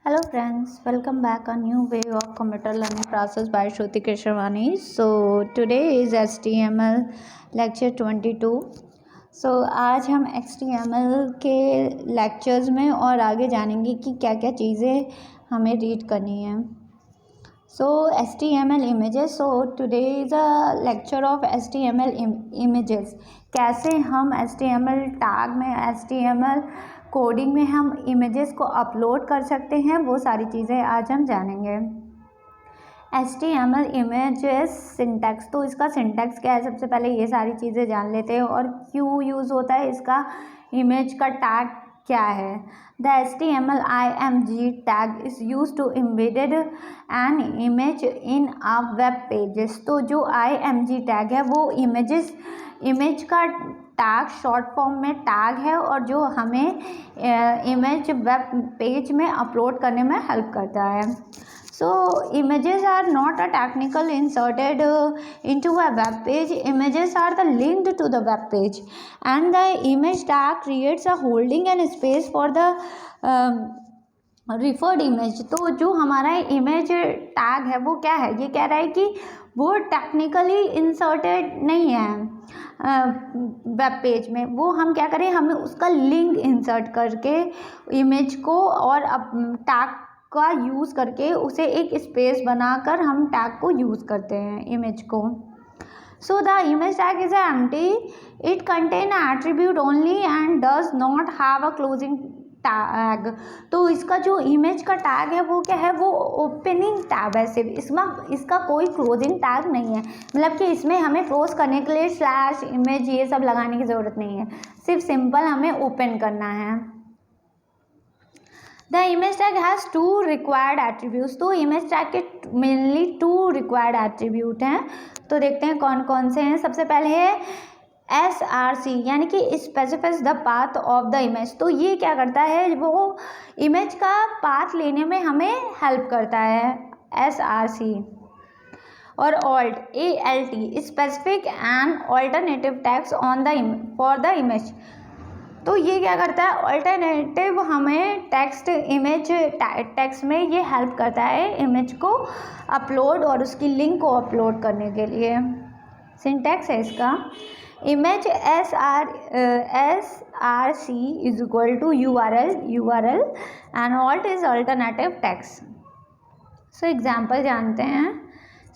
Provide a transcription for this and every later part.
Hello friends, welcome back a new way of computer learning process by Shruti Krishnavani. So today is HTML lecture 22. So आज हम HTML के lectures में और आगे जानेंगे कि क्या क्या चीज़ें हमें रीड करनी है. So HTML images. So today is a lecture of HTML images. कैसे हम HTML tag में HTML कोडिंग में हम इमेजेस को अपलोड कर सकते हैं, वो सारी चीज़ें आज हम जानेंगे. HTML images syntax. तो इसका सिंटैक्स क्या है, सबसे पहले ये सारी चीज़ें जान लेते हैं. और क्यों यूज़ होता है इसका, इमेज का टैग क्या है. The HTML img tag is use to embedded an image in a web pages. तो जो img टैग है वो इमेज का टैग शॉर्ट फॉर्म में टैग है और जो हमें इमेज वेब पेज में अपलोड करने में हेल्प करता है. So images are not a technical inserted into a web page. Images are the linked to the web page, and the image tag creates a holding and space for the referred image. तो जो हमारा image tag है वो क्या है, ये कह रहा है कि वो टेक्निकली इंसर्टेड नहीं है वेब पेज में. वो हम क्या करें, हमें उसका लिंक इंसर्ट करके इमेज को और अब टैग का यूज़ करके उसे एक स्पेस बनाकर हम टैग को यूज़ करते हैं इमेज को. So the image tag is empty. It contain attribute only and does not have a closing tag. तो इसका जो इमेज का टैग है वो क्या है, वो ओपनिंग टैग है सिर्फ. इसका कोई क्लोजिंग टैग नहीं है. मतलब कि इसमें हमें क्लोज करने के लिए स्लैश इमेज ये सब लगाने की ज़रूरत नहीं है, सिर्फ सिंपल हमें ओपन करना है. The image tag has two required attributes. तो इमेज टैग के मेनली 2 रिक्वायर्ड एट्रीब्यूट हैं. तो देखते हैं कौन कौन से हैं. सबसे पहले है SRC, यानी कि specifies the path of the image. तो ये क्या करता है, वो इमेज का पाथ लेने में हमें हेल्प करता है, SRC. और ALT specific and alternative tags on the for the image. तो ये क्या करता है, ऑल्टरनेटिव हमें टेक्स्ट में ये हेल्प करता है इमेज को अपलोड और उसकी लिंक को अपलोड करने के लिए. सिंटैक्स है इसका, image SRC is equal to URL and alt is alternative text. So example जानते हैं.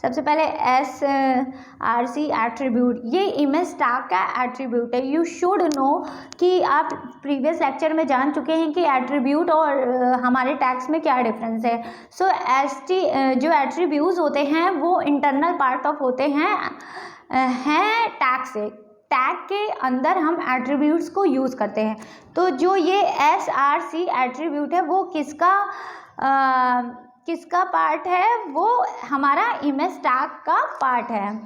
सबसे पहले SRC एट्रीब्यूट, ये इमेज टैग का एट्रीब्यूट है. यू शुड नो कि आप प्रीवियस लेक्चर में जान चुके हैं कि एट्रीब्यूट और हमारे टैग्स में क्या डिफरेंस है. सो जो एट्रीब्यूट्स होते हैं वो इंटरनल पार्ट ऑफ होते हैं टैग से. टैग के अंदर हम एट्रीब्यूट्स को यूज़ करते हैं. तो जो ये SRC एट्रीब्यूट है वो किसका पार्ट है, वो हमारा इमेज टैग का पार्ट है.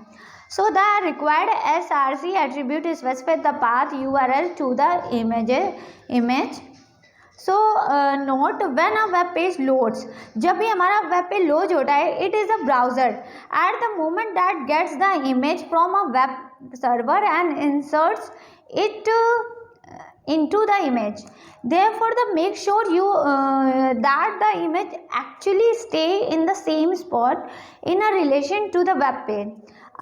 So the required SRC attribute specify the path URL to the image. So note when a web page loads, जब भी हमारा वेब पेज लोड होता है, it is a browser at the moment that gets the image from a web server and inserts it into the image. Therefore make sure that the image actually stay in the same spot in a relation to the web page.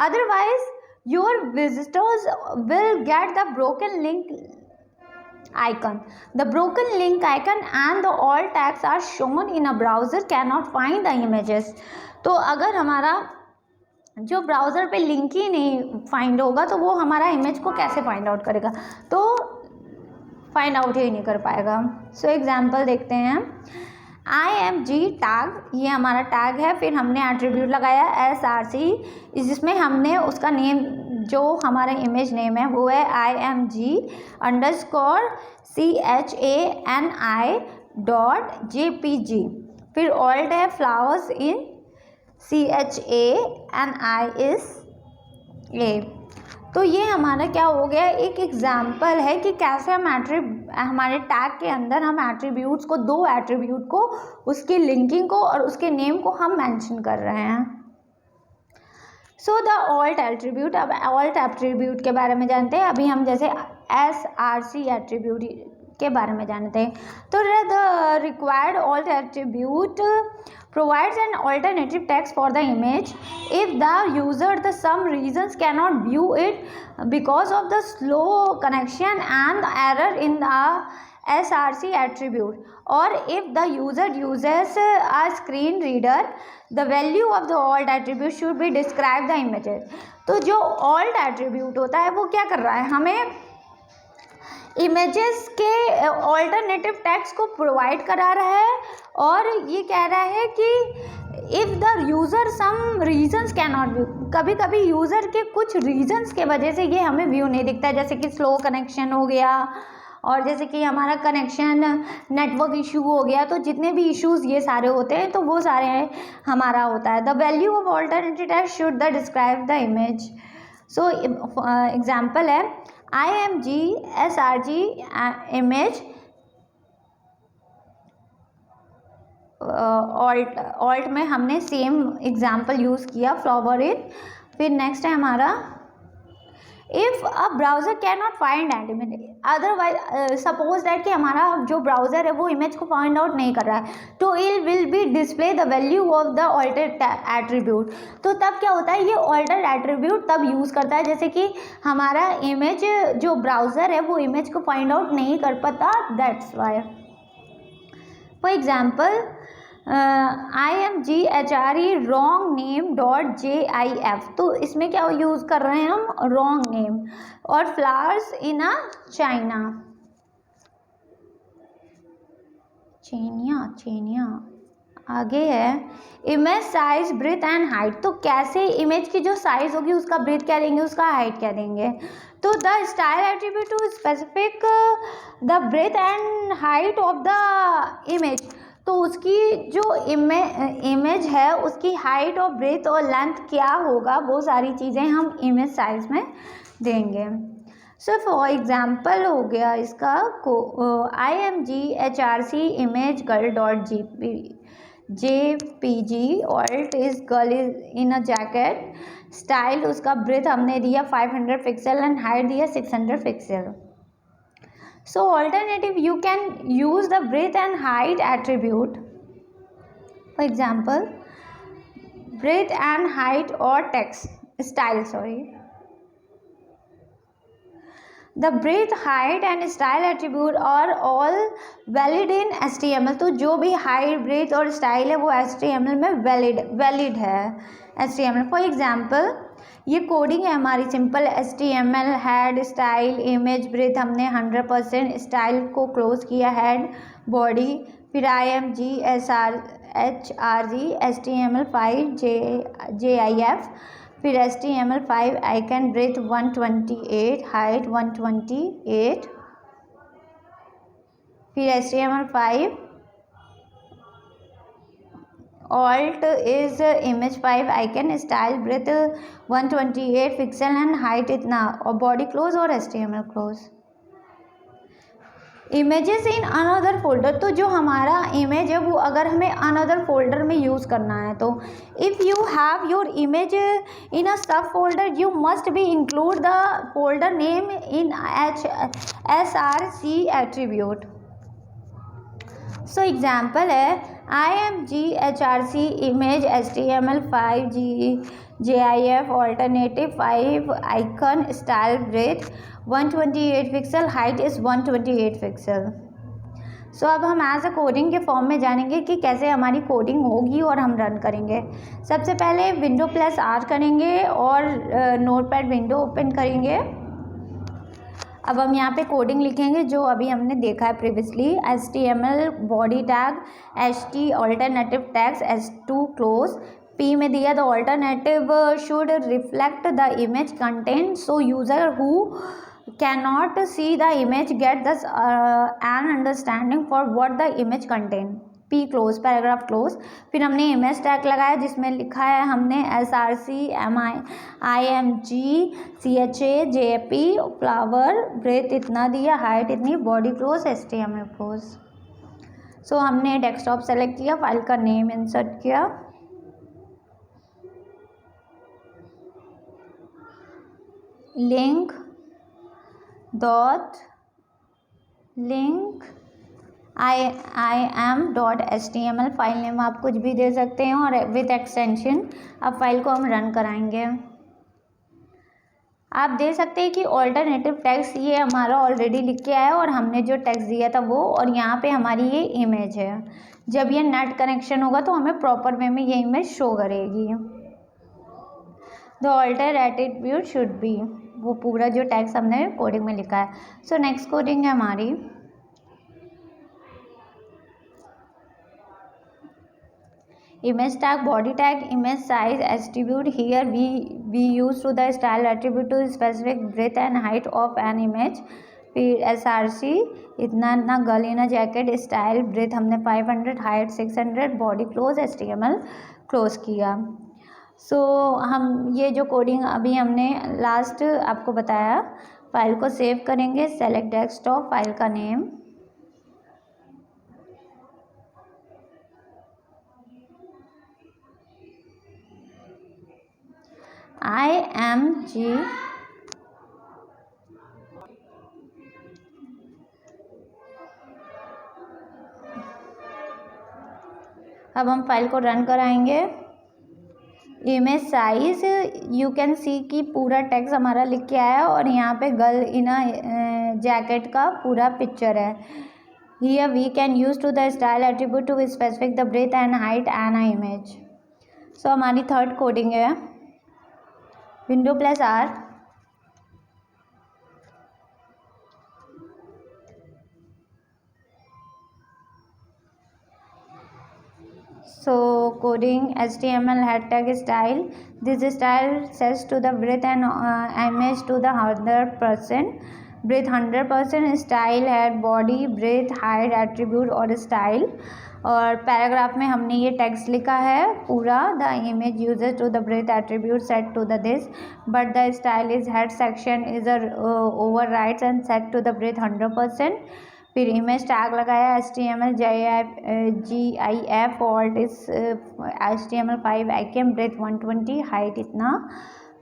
Otherwise your visitors will get the broken link icon. The broken link icon and the all tags are shown in a browser cannot find the images. तो अगर हमारा जो browser पे link ही नहीं find होगा तो वो हमारा इमेज को कैसे फाइंड आउट करेगा, तो फाइंड आउट ही नहीं कर पाएगा. सो एग्जाम्पल देखते हैं. img टैग, ये हमारा टैग है. फिर हमने एट्रीब्यूट लगाया SRC, जिसमें हमने उसका नेम, जो हमारा इमेज नेम है वो है img_chani.jpg. फिर ऑल्ट है फ्लावर्स इन CHANIS. तो ये हमारा क्या हो गया, एक एग्जाम्पल है कि कैसे हम हमारे टैग के अंदर हम एट्रीब्यूट्स को, 2 एट्रीब्यूट को, उसकी लिंकिंग को और उसके नेम को हम मेंशन कर रहे हैं. So the alt attribute. अब ऑल्ट एट्रीब्यूट के बारे में जानते हैं. अभी हम जैसे SRC एट्रीब्यूट के बारे में जानते हैं। तो the required alt attribute provides an alternative text for the image if the user the some reasons cannot view it because of the slow connection and error in the src attribute, or if the user uses a screen reader, the value of the alt attribute should be describe the images। तो जो alt attribute होता है वो क्या कर रहा है, हमें इमेजेस के ऑल्टरनेटिव टेक्स्ट को प्रोवाइड करा रहा है, और ये कह रहा है कि if the user some reasons can not view, कभी कभी यूज़र के कुछ रीजन्स के वजह से ये हमें व्यू नहीं दिखता है, जैसे कि स्लो कनेक्शन हो गया, और जैसे कि हमारा कनेक्शन नेटवर्क इशू हो गया। तो जितने भी इश्यूज़ ये सारे होते हैं तो वो सारे हमारा होता है। The value of alternative text should the describe the image. So example है IMG SRG इमेज ऑल्ट में हमने सेम एग्जाम्पल यूज़ किया फ्लावर इट। फिर नेक्स्ट है हमारा if a browser can not find and image, otherwise suppose that कि हमारा जो ब्राउज़र है वो इमेज को फाइंड आउट नहीं कर रहा है, तो it will be display the value of the altered attribute. तो तब क्या होता है, ये ऑल्टर्ड एट्रीब्यूट तब यूज़ करता है जैसे कि हमारा इमेज जो ब्राउज़र है वो इमेज को फाइंड आउट नहीं कर पाता, that's why. For example IMG HRE wrong name .jif, तो इसमें क्या यूज़ कर रहे हैं हम, रॉन्ग नेम। और फ्लावर्स इन अ चाइना, चेनिया आगे है image size breadth and height, तो कैसे इमेज की जो साइज होगी उसका ब्रेथ क्या देंगे, उसका हाइट क्या देंगे। तो the style attribute to specific the breadth and height of the image, तो उसकी जो इमेज है उसकी हाइट और ब्रेथ और लेंथ क्या होगा, वो सारी चीज़ें हम इमेज साइज में देंगे। सो फॉर एग्जाम्पल हो गया इसका IMG HRC image girl .jpg alt is girl is in a jacket, style उसका ब्रेथ हमने दिया 500 पिक्सल एंड हाइट दिया 600 pixel. So alternative, you can use the breadth and height attribute. For example, breadth and height or text style, the breadth, height and style attribute are all valid in HTML। तो जो भी height, breadth और style है वो HTML में valid है HTML। For example, ये coding है हमारी simple HTML, head style image breadth हमने 100% स्टाइल को क्लोज किया, हेड बॉडी, फिर IMG SRG HTML5 JIF, फिर HTML5 आइकन ब्रेथ 128, हाइट 128, फिर HTML5 alt is image 5 icon style breadth 128 pixel and height इतना, और बॉडी क्लोज और HTML close. Images in another folder, तो जो हमारा इमेज है वो अगर हमें अनदर फोल्डर में यूज़ करना है, तो if you have your image in a sub folder you must be include the folder name in SRC attribute. So example है IMG HRC image HTML5 JIF alternative 5 icon style breadth 128 pixel, height is 128 pixel. So अब हम as a coding के form में जानेंगे कि कैसे हमारी coding होगी और हम रन करेंगे। सबसे पहले विंडो +R करेंगे और नोटपैड विंडो ओपन करेंगे। अब हम यहाँ पे कोडिंग लिखेंगे जो अभी हमने देखा है previously, HTML body tag HT alternative tags S2 close, P में दिया the alternative should reflect the image content so user who can not see the image get this an understanding for what the image content, P close paragraph close. फिर हमने image tag लगाया जिसमें लिखा है हमने SRC IMG CHA JP flower breadth इतना दिया, height इतनी, body close HTML close. So हमने डेस्कटॉप सेलेक्ट किया, फाइल का नेम इंसर्ट किया, link link im.html file name आप कुछ भी दे सकते हैं और विथ एक्सटेंशन अब फाइल को हम रन कराएंगे। आप दे सकते हैं कि ऑल्टरनेटिव टेक्स्ट ये हमारा ऑलरेडी लिख के आया और हमने जो टेक्स्ट दिया था वो, और यहाँ पे हमारी ये इमेज है। जब ये नेट कनेक्शन होगा तो हमें प्रॉपर वे में ये इमेज शो करेगी। The alter attribute should be, वो पूरा जो टेक्स्ट हमने कोडिंग में लिखा है। सो नेक्स्ट कोडिंग है हमारी image tag, body tag, image size attribute. Here we use to the style attribute to specific breadth and height of an image. फिर src इतना गल जैकेट स्टाइल ब्रेथ हमने 500, height 600, body close html close किया। सो हम ये जो coding अभी हमने लास्ट आपको बताया, फाइल को सेव करेंगे, सेलेक्ट डेस्कटॉप, फाइल का नेम img अब हम फाइल को रन कराएंगे। Image size you can see कि पूरा टेक्स्ट हमारा लिख के आया और यहाँ पे गर्ल इन जैकेट का पूरा पिक्चर है। Here we can use to the style attribute to specific the breadth and height and image. So हमारी थर्ड कोडिंग है window plus R, so coding HTML head tag style. This style sets to the breadth and image to the 100%, breadth 100%, style head body breadth height attribute और style। और paragraph में हमने ये text लिखा है पूरा, the image uses to the breadth attribute set to the this but the style is head section is overwrites and set to the breadth 100%। फिर image tag लगाया HTML GIF alt is HTML5 ICAM breath 120 height इतना।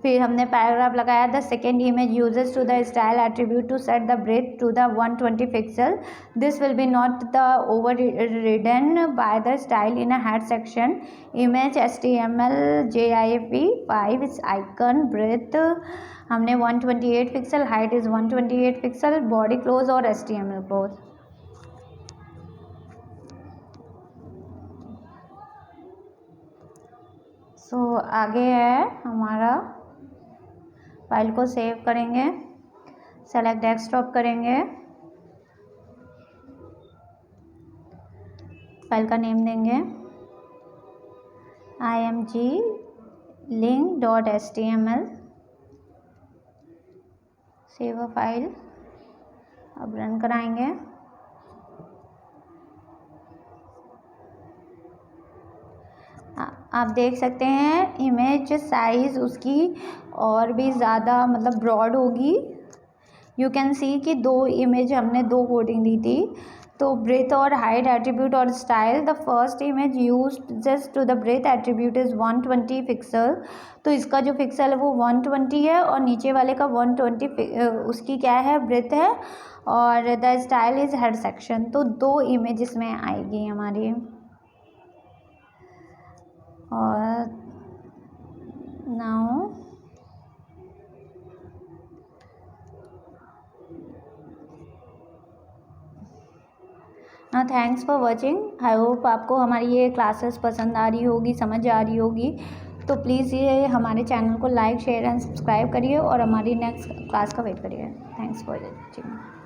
फिर हमने paragraph लगाया the second image uses to the style attribute to set the breadth to the 120 pixel, this will be not the overridden by the style in a head section. Image HTML GIF5 is icon breadth हमने 128 pixel, height is 128 pixel, body close और HTML close. So आगे है हमारा, file को save करेंगे, select desktop करेंगे, file का name देंगे img link.html, save a file, अब रन कराएंगे। आप देख सकते हैं इमेज साइज उसकी और भी ज़्यादा मतलब ब्रॉड होगी। यू कैन सी कि दो इमेज हमने दो कोडिंग दी थी, तो ब्रेथ और हाइट एट्रीब्यूट और style, the first image used to the breadth attribute is 120 pixel, तो इसका जो पिक्सल है वो 120 है और नीचे वाले का 120 उसकी क्या है ब्रेथ है, और the style is head section. तो दो इमेज इसमें आएगी हमारी। और now thanks for watching. I hope आपको हमारी ये क्लासेस पसंद आ रही होगी, समझ आ रही होगी। तो प्लीज़ ये हमारे चैनल को लाइक शेयर एंड सब्सक्राइब करिए और हमारी नेक्स्ट क्लास का वेट करिए। Thanks for watching.